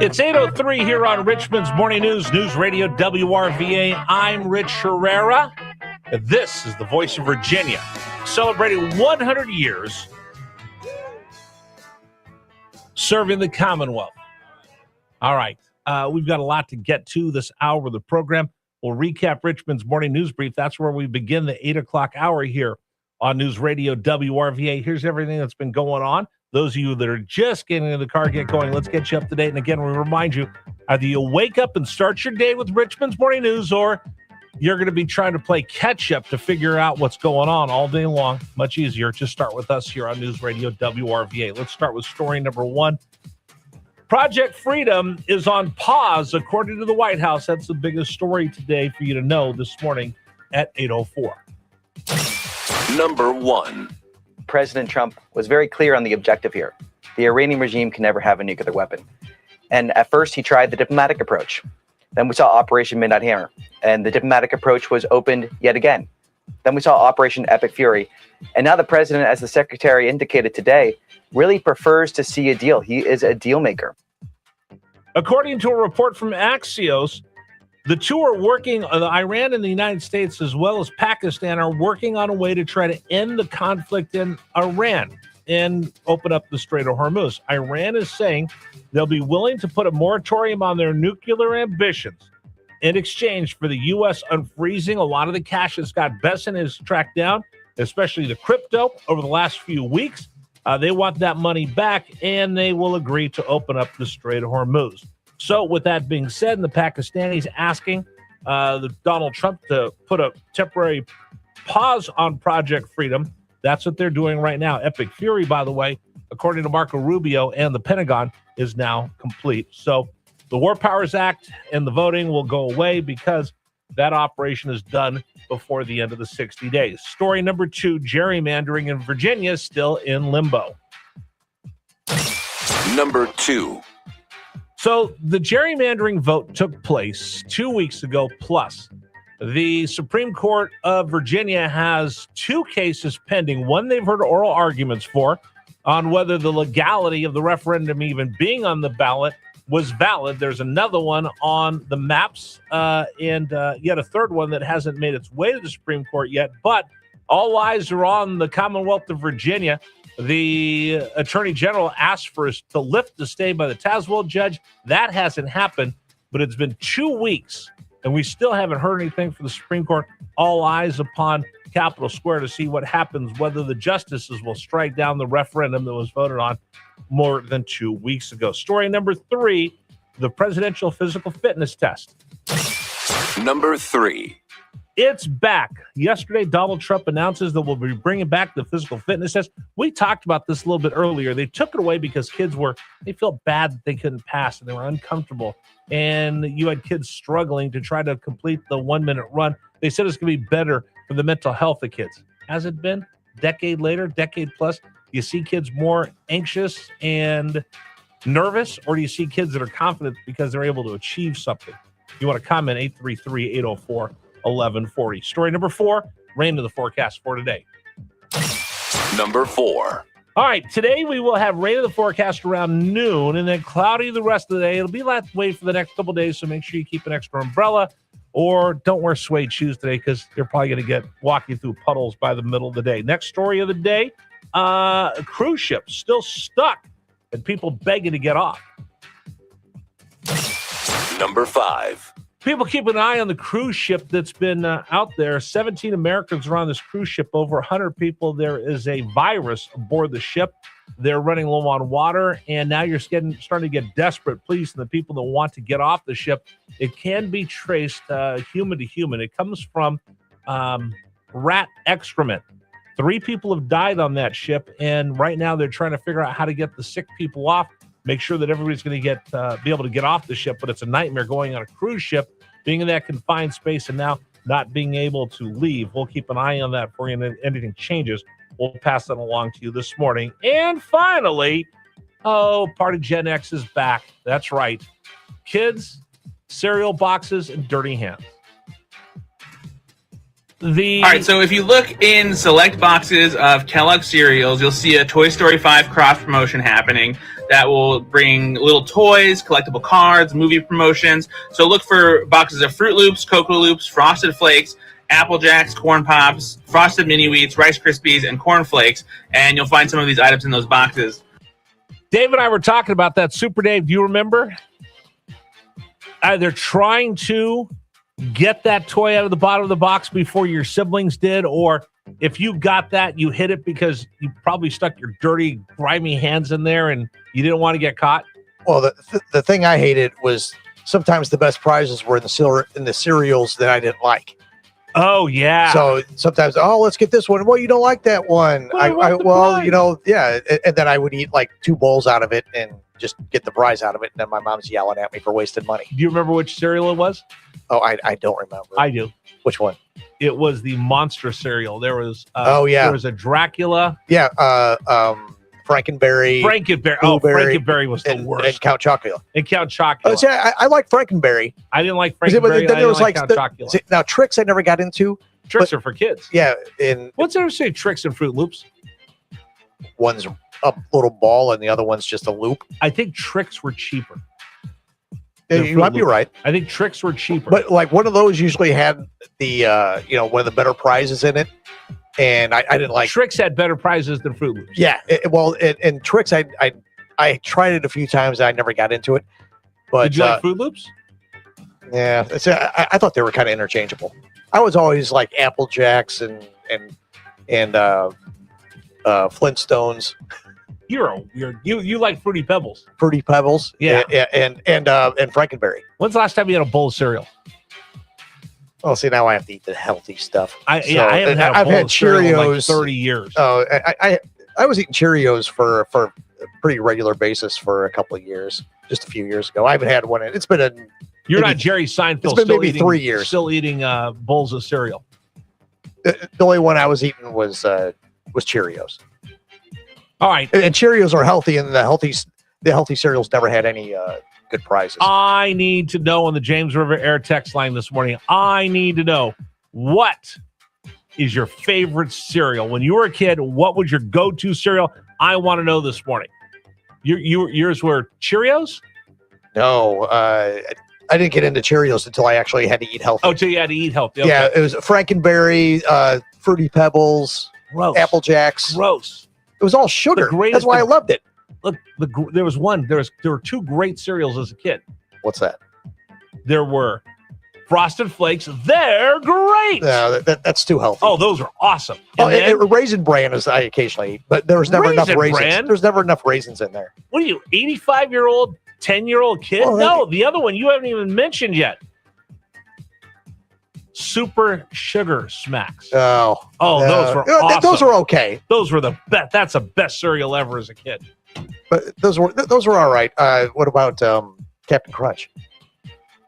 It's 8:03 here on Richmond's Morning News, News Radio WRVA. I'm Rich Herrera. And this is the Voice of Virginia, celebrating 100 years serving the Commonwealth. All right, we've got a lot to get to this hour of the program. We'll recap Richmond's Morning News Brief. That's where we begin the 8 o'clock hour here on News Radio WRVA. Here's everything that's been going on. Those of you that are just getting in the car, get going. Let's get you up to date. And again, we remind you, either you wake up and start your day with Richmond's Morning News, or you're going to be trying to play catch up to figure out what's going on all day long. Much easier. Just start with us here on News Radio WRVA. Let's start with story number one. Project Freedom is on pause, according to the White House. That's the biggest story today for you to know this morning at 8:04. Number one. President Trump was very clear on the objective here. The Iranian regime can never have a nuclear weapon. And at first, he tried the diplomatic approach. Then we saw Operation Midnight Hammer, and the diplomatic approach was opened yet again. Then we saw Operation Epic Fury. And now the president, as the secretary indicated today, really prefers to see a deal. He is a deal maker. According to a report from Axios, the two are working, Iran and the United States, as well as Pakistan, are working on a way to try to end the conflict in Iran and open up the Strait of Hormuz. Iran is saying they'll be willing to put a moratorium on their nuclear ambitions in exchange for the U.S. unfreezing a lot of the cash that Scott Besson has tracked down, especially the crypto, over the last few weeks. They want that money back, and they will agree to open up the Strait of Hormuz. So with that being said, and the Pakistanis asking Donald Trump to put a temporary pause on Project Freedom, that's what they're doing right now. Epic Fury, by the way, according to Marco Rubio and the Pentagon, is now complete. So the War Powers Act and the voting will go away because that operation is done before the end of the 60 days. Story number two, gerrymandering in Virginia is still in limbo. Number two. So the gerrymandering vote took place 2 weeks ago plus. The Supreme Court of Virginia has two cases pending. One they've heard oral arguments for on whether the legality of the referendum even being on the ballot was valid. There's another one on the maps and yet a third one that hasn't made its way to the Supreme Court yet. But all eyes are on the Commonwealth of Virginia. The Attorney General asked for us to lift the stay by the Tazewell judge. That hasn't happened, but it's been 2 weeks, and we still haven't heard anything from the Supreme Court. All eyes upon Capitol Square to see what happens, whether the justices will strike down the referendum that was voted on more than 2 weeks ago. Story number three, the presidential physical fitness test. Number three. It's back. Yesterday, Donald Trump announces that we'll be bringing back the physical fitness test. We talked about this a little bit earlier. They took it away because they felt bad that they couldn't pass and they were uncomfortable. And you had kids struggling to try to complete the 1 minute run. They said it's going to be better for the mental health of kids. Has it been? Decade later, decade plus, you see kids more anxious and nervous, or do you see kids that are confident because they're able to achieve something? You want to comment, 833-804-1140. Story number four, rain to the forecast for today. Number four. All right, today we will have rain in the forecast around noon and then cloudy the rest of the day. It'll be that way for the next couple days, so make sure you keep an extra umbrella or don't wear suede shoes today because you're probably going to walk you through puddles by the middle of the day. Next story of the day, a cruise ship still stuck and people begging to get off. Number five. People keep an eye on the cruise ship that's been out there. 17 Americans are on this cruise ship, over 100 people. There is a virus aboard the ship. They're running low on water, and now you're starting to get desperate. Please, and the people that want to get off the ship, it can be traced human to human. It comes from rat excrement. 3 people have died on that ship, and right now they're trying to figure out how to get the sick people off. Make sure that everybody's going to be able to get off the ship, but it's a nightmare going on a cruise ship, being in that confined space and now not being able to leave. We'll keep an eye on that for you, and if anything changes, we'll pass that along to you this morning. And finally, part of Gen X is back. That's right. Kids, cereal boxes, and dirty hands. All right, so if you look in select boxes of Kellogg cereals, you'll see a Toy Story 5 cross promotion happening. that will bring little toys, collectible cards, movie promotions. So look for boxes of Fruit Loops, Cocoa Loops, Frosted Flakes, Apple Jacks, Corn Pops, Frosted Mini Wheats, Rice Krispies, and Corn Flakes, and you'll find some of these items in those boxes. Dave and I were talking about that. Super Dave, do you remember? They're trying to get that toy out of the bottom of the box before your siblings did, or if you got that, you hid it because you probably stuck your dirty, grimy hands in there and you didn't want to get caught. Well, the thing I hated was sometimes the best prizes were in the cereals that I didn't like. Oh, yeah. So sometimes, let's get this one. Well, you don't like that one. And then I would eat like 2 bowls out of it and just get the prize out of it. And then my mom's yelling at me for wasting money. Do you remember which cereal it was? Oh, I don't remember. I do. Which one? It was the Monster cereal. There was there was a Dracula. Yeah, Frankenberry. Frankenberry was the worst. And Count Chocula. I like Frankenberry. I didn't like Frankenberry. Then there was like Count Chocula. Now Tricks I never got into. Tricks are for kids. Yeah. What's there to say Tricks and Fruit Loops? One's a little ball and the other one's just a loop. I think Tricks were cheaper. You might be right. I think Tricks were cheaper. But like one of those usually had the one of the better prizes in it. And I didn't like Tricks had better prizes than Fruit Loops. Yeah. And Tricks I tried it a few times. I never got into it. But did you like Fruit Loops? Yeah. I thought they were kind of interchangeable. I was always like Apple Jacks and Flintstones. You're a weird. You like Fruity Pebbles. Fruity Pebbles. Yeah. And Frankenberry. When's the last time you had a bowl of cereal? Oh, see, now I have to eat the healthy stuff. I haven't had a bowl of cereal in like 30 years. Oh, I was eating Cheerios for a pretty regular basis for a couple of years, just a few years ago. I haven't had one. It's been You're not Jerry Seinfeld. It's been maybe 3 years. Still eating bowls of cereal. The only one I was eating was Cheerios. All right. And Cheerios are healthy, and the healthy cereals never had any good prizes. I need to know on the James River Air text line this morning. I need to know, what is your favorite cereal? When you were a kid, what was your go-to cereal? I want to know this morning. Yours were Cheerios? No, I didn't get into Cheerios until I actually had to eat healthy. Oh, until you had to eat healthy. Okay. Yeah, it was Frankenberry, Fruity Pebbles, Gross. Apple Jacks. Gross. It was all sugar. That's why I loved it. Look, there were 2 great cereals as a kid. What's that? There were Frosted Flakes. They're great. No, that's too healthy. Oh, those are awesome. Raisin Bran is I occasionally eat, but there was never enough raisins. Bran? There's never enough raisins in there. What are you, 85-year-old, 10-year-old kid? Oh, no, the other one you haven't even mentioned yet. Super Sugar Smacks. Oh, those were awesome. Those were okay. Those were the best. That's the best cereal ever as a kid. But those were all right. What about Captain Crunch?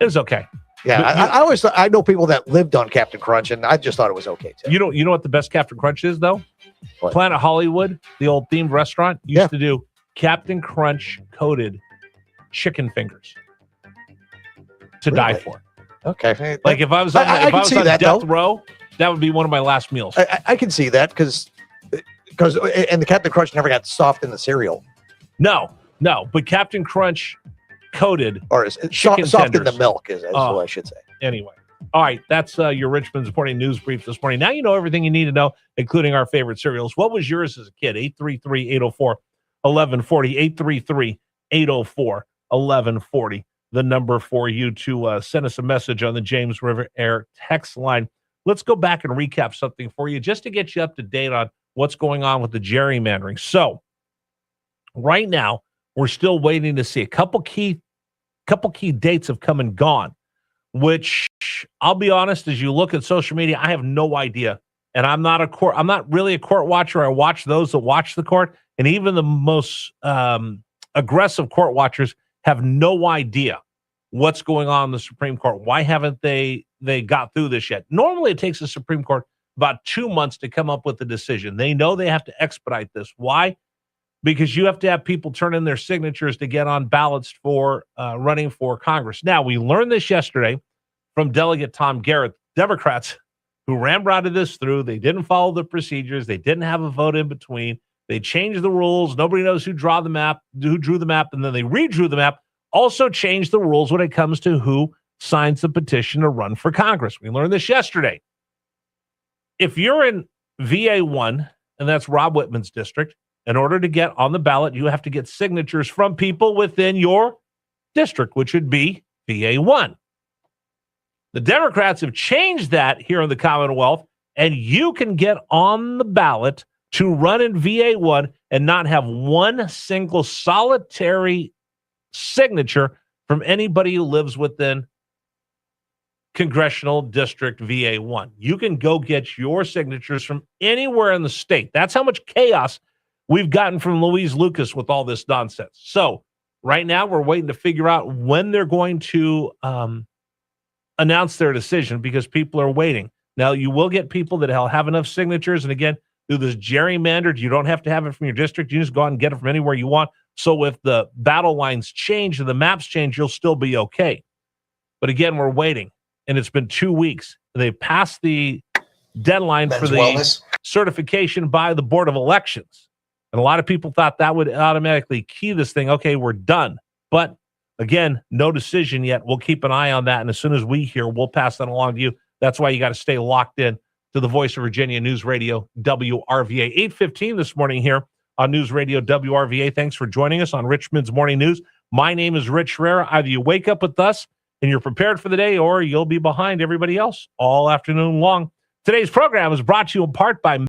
It was okay. Yeah, I know people that lived on Captain Crunch, and I just thought it was okay too. You know what the best Captain Crunch is though? What? Planet Hollywood, the old themed restaurant, used to do Captain Crunch coated chicken fingers to die for. Okay, like if I was on, death row, that would be one of my last meals. I can see that because the Captain Crunch never got soft in the cereal. No, but Captain Crunch coated or chicken soft tenders. in the milk is what I should say. Anyway, all right, that's your Richmond's Morning News Brief this morning. Now you know everything you need to know, including our favorite cereals. What was yours as a kid? 833-804-1140, 833-804-1140. The number for you to send us a message on the James River Air text line. Let's go back and recap something for you just to get you up to date on what's going on with the gerrymandering. So right now, we're still waiting to see a couple key dates have come and gone, which I'll be honest, as you look at social media, I have no idea. And I'm not really a court watcher. I watch those that watch the court, and even the most aggressive court watchers have no idea what's going on in the Supreme Court. Why haven't they got through this yet? Normally, it takes the Supreme Court about 2 months to come up with a decision. They know they have to expedite this. Why? Because you have to have people turn in their signatures to get on ballots for running for Congress. Now, we learned this yesterday from Delegate Tom Garrett. Democrats who ramrodded this through, they didn't follow the procedures. They didn't have a vote in between. They changed the rules. Nobody knows who drew the map, and then they redrew the map. Also changed the rules when it comes to who signs the petition to run for Congress. We learned this yesterday. If you're in VA1, and that's Rob Whitman's district, in order to get on the ballot, you have to get signatures from people within your district, which would be VA1. The Democrats have changed that here in the Commonwealth, and you can get on the ballot to run in VA1 and not have one single solitary signature from anybody who lives within Congressional District VA1. You can go get your signatures from anywhere in the state. That's how much chaos we've gotten from Louise Lucas with all this nonsense. So right now we're waiting to figure out when they're going to announce their decision, because people are waiting. Now, you will get people that have enough signatures. And again, through this gerrymandered, you don't have to have it from your district. You just go out and get it from anywhere you want. So if the battle lines change and the maps change, you'll still be okay. But again, we're waiting. And it's been 2 weeks. They passed the deadline for the certification by the Board of Elections. And a lot of people thought that would automatically key this thing. Okay, we're done. But again, no decision yet. We'll keep an eye on that. And as soon as we hear, we'll pass that along to you. That's why you got to stay locked in to the Voice of Virginia News Radio, WRVA. 8:15 this morning here on News Radio WRVA. Thanks for joining us on Richmond's Morning News. My name is Rich Herrera. Either you wake up with us and you're prepared for the day, or you'll be behind everybody else all afternoon long. Today's program is brought to you in part by